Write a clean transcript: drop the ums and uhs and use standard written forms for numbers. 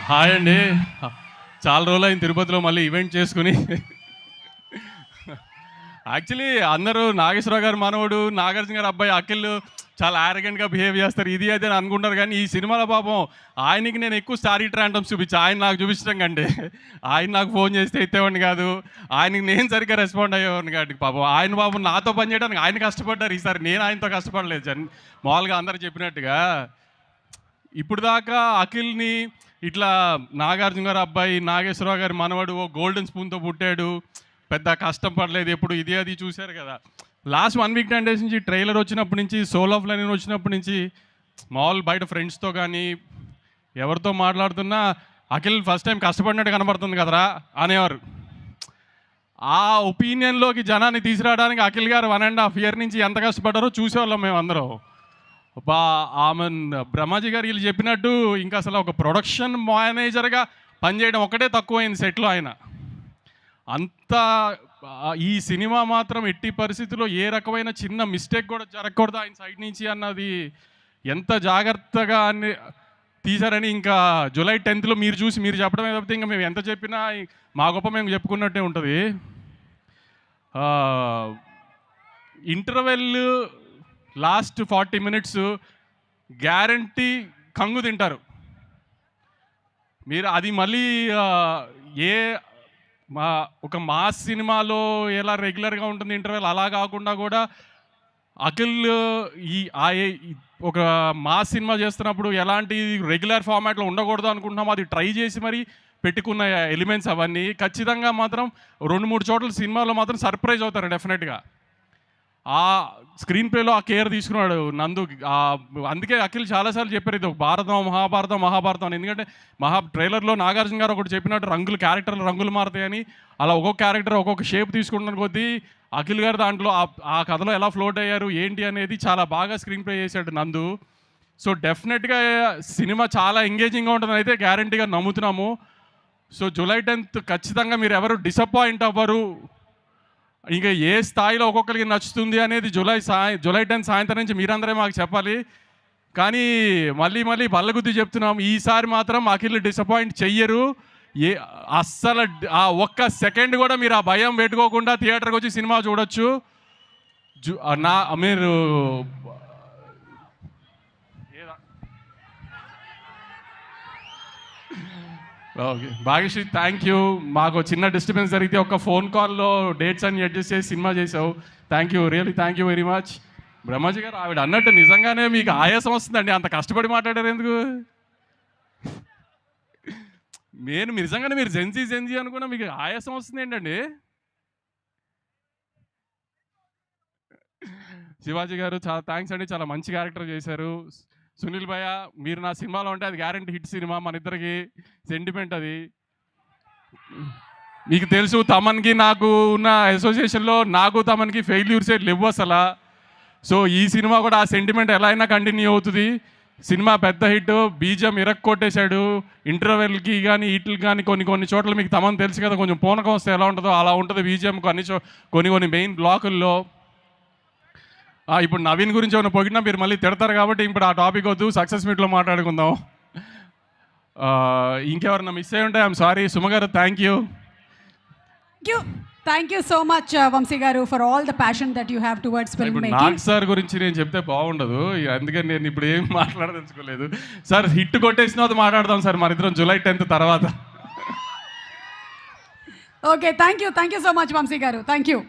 Hi అండి. చాలా రోజులైంది తిరుపతిలో మళ్ళీ ఈవెంట్ చేసుకుని. యాక్చువల్లీ అందరూ నాగేశ్వరరావు గారు మనవడు, నాగార్జున గారు అబ్బాయి అఖిల్ చాలా యారగెంట్గా బిహేవ్ చేస్తారు, ఇది అది అని అనుకుంటారు. కానీ ఈ సినిమాలో పాపం ఆయనకి నేను ఎక్కువ స్టార్ హిట్ ర్యాండమ్స్ చూపించి ఆయన నాకు చూపించడం కంటే ఆయన నాకు ఫోన్ చేస్తే ఎత్తేవాడిని కాదు, ఆయనకి నేను సరిగ్గా రెస్పాండ్ అయ్యేవాడిని కాదు. పాపం నాతో పని చేయడానికి ఆయన కష్టపడ్డారు, ఈసారి నేను ఆయనతో కష్టపడలేదు. మామూలుగా అందరు చెప్పినట్టుగా ఇప్పుడు దాకా అఖిల్ని ఇట్లా నాగార్జున గారు అబ్బాయి, నాగేశ్వరరావు గారి మనవడు, ఓ గోల్డెన్ స్పూన్తో పుట్టాడు, పెద్ద కష్టం పడలేదు, ఎప్పుడు ఇది అది చూశారు కదా. లాస్ట్ 1 వీక్ 10 డేస్ నుంచి ట్రైలర్ వచ్చినప్పటి నుంచి, సోల్ ఆఫ్ లైన్ వచ్చినప్పటి నుంచి మామూలు బయట ఫ్రెండ్స్తో కానీ ఎవరితో మాట్లాడుతున్నా అఖిల్ ఫస్ట్ టైం కష్టపడినట్టు కనబడుతుంది కదరా అనేవారు. ఆ ఒపీనియన్లోకి జనాన్ని తీసుకురావడానికి అఖిల్ గారు 1.5 year నుంచి ఎంత కష్టపడ్డారో చూసేవాళ్ళం మేము అందరం. ఆమె బ్రహ్మాజీ గారు వీళ్ళు చెప్పినట్టు ఇంకా అసలు ఒక ప్రొడక్షన్ మేనేజర్గా పనిచేయడం ఒకటే తక్కువైంది సెట్లో. ఆయన అంత ఈ సినిమా మాత్రం ఎట్టి పరిస్థితుల్లో ఏ రకమైన చిన్న మిస్టేక్ కూడా జరగకూడదు ఆయన సైడ్ నుంచి అన్నది ఎంత జాగ్రత్తగా అన్ని తీశారని ఇంకా జూలై 10th మీరు చూసి మీరు చెప్పడమే తప్పితే ఇంకా మేము ఎంత చెప్పినా మా గొప్ప మేము చెప్పుకున్నట్టే ఉంటుంది. ఇంటర్వెల్ లాస్ట్ 40 minutes గ్యారంటీ కంగు తింటారు మీరు. అది మళ్ళీ ఒక మాస్ సినిమాలో ఎలా రెగ్యులర్గా ఉంటుంది ఇంటర్వెల్, అలా కాకుండా కూడా అఖిల్ ఒక మాస్ సినిమా చేస్తున్నప్పుడు ఎలాంటి రెగ్యులర్ ఫార్మాట్లో ఉండకూడదు అనుకుంటున్నాము, అది ట్రై చేసి మరి పెట్టుకున్న ఎలిమెంట్స్ అవన్నీ ఖచ్చితంగా మాత్రం 2-3 చోట్ల సినిమాలో మాత్రం సర్ప్రైజ్ అవుతారు డెఫినెట్గా. ఆ స్క్రీన్ ప్లేలో ఆ కేర్ తీసుకున్నాడు నందు. అందుకే అఖిల్ చాలాసార్లు చెప్పారు ఇది ఒక భారతం మహాభారతం అని. ఎందుకంటే ట్రైలర్లో నాగార్జున గారు ఒకటి చెప్పినట్టు క్యారెక్టర్లు రంగులు మారుతాయని, అలా ఒక్కొక్క క్యారెక్టర్ ఒక్కొక్క షేప్ తీసుకుంటున్న కొద్దీ అఖిల్ గారు దాంట్లో ఆ కథలో ఎలా ఫ్లోట్ అయ్యారు ఏంటి అనేది చాలా బాగా స్క్రీన్ ప్లే చేశాడు నందు. సో డెఫినెట్గా సినిమా చాలా ఎంగేజింగ్గా ఉంటుందని అయితే గ్యారంటీగా నమ్ముతున్నాము. సో జూలై 10th ఖచ్చితంగా మీరు ఎవరు డిసప్పాయింట్ అవ్వరు. ఇంకా ఏ స్థాయిలో ఒక్కొక్కరికి నచ్చుతుంది అనేది జూలై 10 సాయంత్రం నుంచి మీరందరే మాకు చెప్పాలి. కానీ మళ్ళీ బల్లగుద్ది చెప్తున్నాం, ఈసారి మాత్రం అఖిల్ డిసప్పాయింట్ చెయ్యరు. అస్సలు ఆ ఒక్క సెకండ్ కూడా మీరు ఆ భయం పెట్టుకోకుండా థియేటర్కి వచ్చి సినిమా చూడొచ్చు. మీరు ఓకే భాగ్యశ్రీ, థ్యాంక్ యూ. మాకు చిన్న డిస్టర్బెన్స్ జరిగితే ఒక ఫోన్ కాల్లో డేట్స్ అన్ని అడ్జస్ట్ చేసి సినిమా చేసావు. Thank you, really thank you very much. Brahmaji గారు ఆవిడ అన్నట్టు నిజంగానే మీకు ఆయాసం వస్తుందండి, అంత కష్టపడి మాట్లాడారు ఎందుకు? మీరు నిజంగానే మీరు జెన్జీ అనుకున్నా మీకు ఆయాసం వస్తుంది ఏంటండి? శివాజీ గారు చాలా థ్యాంక్స్ అండి, చాలా మంచి క్యారెక్టర్ చేశారు. సునీల్ భయ్య మీరు నా సినిమాలో ఉంటే అది గ్యారంటీ హిట్ సినిమా, మన ఇద్దరికి సెంటిమెంట్ అది. మీకు తెలుసు తమన్కి నాకు ఉన్న అసోసియేషన్లో నాకు తమన్కి ఫెయిల్యూర్సే లేవు అసలు. సో ఈ సినిమా కూడా ఆ సెంటిమెంట్ ఎలా అయినా కంటిన్యూ అవుతుంది. సినిమా పెద్ద హిట్, బీజం కొట్టేశాడు. ఇంటర్వెల్కి కానీ వీటికి కానీ కొన్ని చోట్ల మీకు తమన్ తెలుసు కదా, కొంచెం పూనకం వస్తే ఎలా ఉంటుందో అలా ఉంటుంది బీజం కొన్ని మెయిన్ బ్లాకుల్లో. ఇప్పుడు నవీన్ గురించి ఏమైనా పొగిడినా మీరు మళ్ళీ తిడతారు కాబట్టి ఇప్పుడు ఆ టాపిక్ వద్దు, సక్సెస్ మీట్లో మాట్లాడుకుందాం. ఇంకెవరన్నా మిస్ అయ్యి ఉంటే ఐఎమ్ సారీ. సుమగారు thank you. Thank you so much Vamsi గారు for all the passion that you have towards film making. Nag sir గురించి నేను చెప్తే బాగుండదు, అందుకని నేను ఇప్పుడు ఏం మాట్లాడదలుచుకోలేదు. సార్ హిట్ కొట్టేసిన తర్వాత మాట్లాడదాం సార్ మన ఇద్దరం జూలై 10th తర్వాత. Okay, thank you so much Vamsi గారు, థ్యాంక్ యూ.